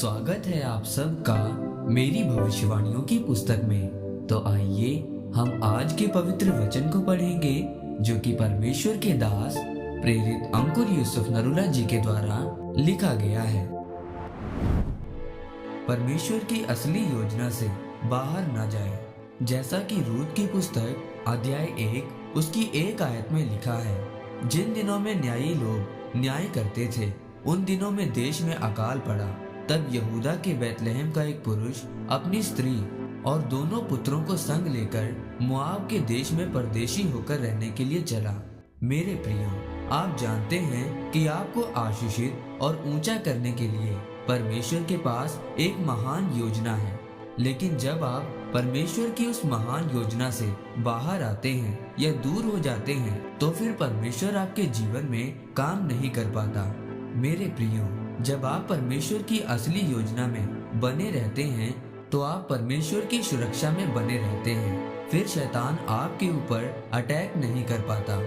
स्वागत है आप सबका मेरी भविष्यवाणियों की पुस्तक में। तो आइए हम आज के पवित्र वचन को पढ़ेंगे जो कि परमेश्वर के दास प्रेरित अंकुर यूसुफ नरूला जी के द्वारा लिखा गया है। परमेश्वर की असली योजना से बाहर न जाए। जैसा कि रूत की पुस्तक अध्याय 1 उसकी 1 आयत में लिखा है, जिन दिनों में न्यायी लोग न्याय करते थे उन दिनों में देश में अकाल पड़ा। तब यहूदा के बैतलहम का एक पुरुष अपनी स्त्री और दोनों पुत्रों को संग लेकर मोआब के देश में परदेशी होकर रहने के लिए चला। मेरे प्रियो, आप जानते हैं कि आपको आशीषित और ऊंचा करने के लिए परमेश्वर के पास एक महान योजना है। लेकिन जब आप परमेश्वर की उस महान योजना से बाहर आते हैं या दूर हो जाते हैं तो फिर परमेश्वर आपके जीवन में काम नहीं कर पाता। मेरे प्रियो, जब आप परमेश्वर की असली योजना में बने रहते हैं तो आप परमेश्वर की सुरक्षा में बने रहते हैं। फिर शैतान आपके ऊपर अटैक नहीं कर पाता।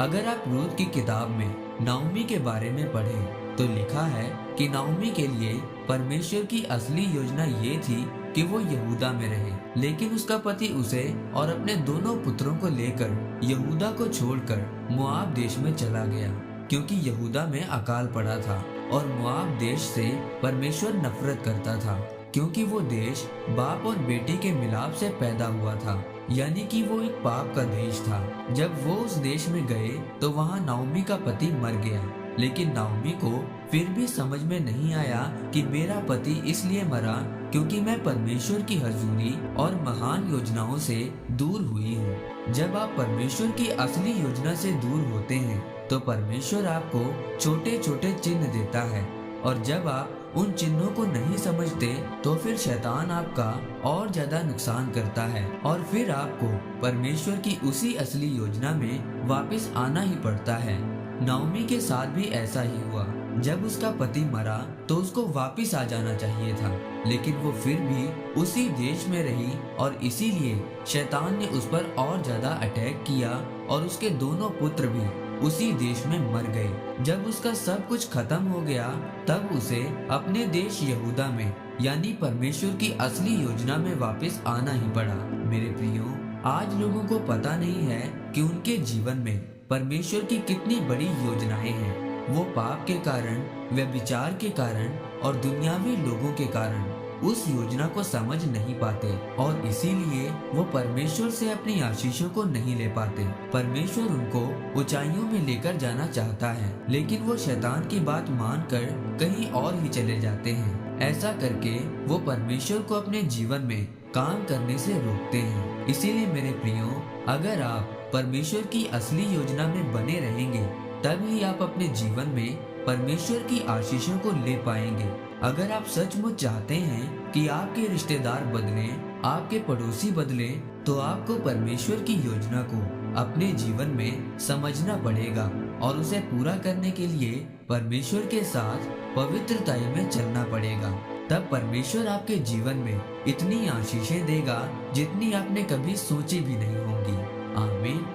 अगर आप रूत की किताब में नाओमी के बारे में पढ़ें तो लिखा है कि नाओमी के लिए परमेश्वर की असली योजना ये थी कि वो यहूदा में रहे, लेकिन उसका पति उसे और अपने दोनों पुत्रों को लेकर यहूदा को छोड़कर मोआब देश में चला गया, क्योंकि यहूदा में अकाल पड़ा था और मोआब देश से परमेश्वर नफरत करता था, क्योंकि वो देश बाप और बेटी के मिलाप से पैदा हुआ था, यानी कि वो एक पाप का देश था। जब वो उस देश में गए तो वहाँ नाओमी का पति मर गया, लेकिन नाओमी को फिर भी समझ में नहीं आया कि मेरा पति इसलिए मरा क्योंकि मैं परमेश्वर की हजूरी और महान योजनाओं से दूर हुई हूँ। जब आप परमेश्वर की असली योजना से दूर होते हैं तो परमेश्वर आपको छोटे छोटे चिन्ह देता है, और जब आप उन चिन्हों को नहीं समझते तो फिर शैतान आपका और ज्यादा नुकसान करता है और फिर आपको परमेश्वर की उसी असली योजना में वापस आना ही पड़ता है। नाओमी के साथ भी ऐसा ही हुआ। जब उसका पति मरा तो उसको वापस आ जाना चाहिए था, लेकिन वो फिर भी उसी देश में रही और इसीलिए शैतान ने उस पर और ज्यादा अटैक किया और उसके दोनों पुत्र भी उसी देश में मर गए। जब उसका सब कुछ खत्म हो गया तब उसे अपने देश यहूदा में यानी परमेश्वर की असली योजना में वापस आना ही पड़ा। मेरे प्रियो, आज लोगों को पता नहीं है कि उनके जीवन में परमेश्वर की कितनी बड़ी योजनाएं हैं। वो पाप के कारण, व्यभिचार के कारण और दुनियावी लोगों के कारण उस योजना को समझ नहीं पाते और इसीलिए वो परमेश्वर से अपनी आशीषों को नहीं ले पाते। परमेश्वर उनको ऊंचाइयों में लेकर जाना चाहता है, लेकिन वो शैतान की बात मानकर कहीं और ही चले जाते हैं। ऐसा करके वो परमेश्वर को अपने जीवन में काम करने से रोकते हैं। इसीलिए मेरे प्रियो, अगर आप परमेश्वर की असली योजना में बने रहेंगे तभी आप अपने जीवन में परमेश्वर की आशीषों को ले पाएंगे। अगर आप सचमुच चाहते हैं कि आपके रिश्तेदार बदलें, आपके पड़ोसी बदलें, तो आपको परमेश्वर की योजना को अपने जीवन में समझना पड़ेगा और उसे पूरा करने के लिए परमेश्वर के साथ पवित्रता में चलना पड़ेगा। तब परमेश्वर आपके जीवन में इतनी आशीषें देगा जितनी आपने कभी सोची भी नहीं होंगी। आमीन।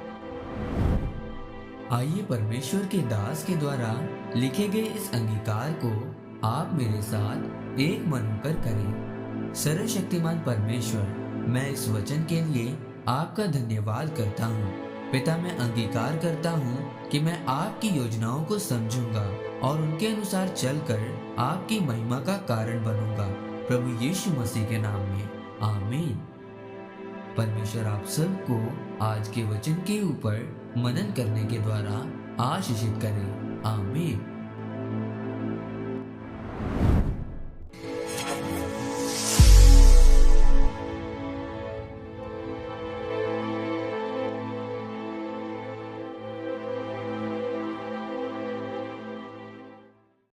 आइए परमेश्वर के दास के द्वारा लिखे गए इस अंगीकार को आप मेरे साथ एक मन होकर करें। सर्वशक्तिमान परमेश्वर, मैं इस वचन के लिए आपका धन्यवाद करता हूँ। पिता, मैं अंगीकार करता हूँ कि मैं आपकी योजनाओं को समझूंगा और उनके अनुसार चलकर आपकी महिमा का कारण बनूंगा। प्रभु यीशु मसीह के नाम में आमीन। परमेश्वर आप सबको आज के वचन के ऊपर मनन करने के द्वारा आशीषित करें। आमीन।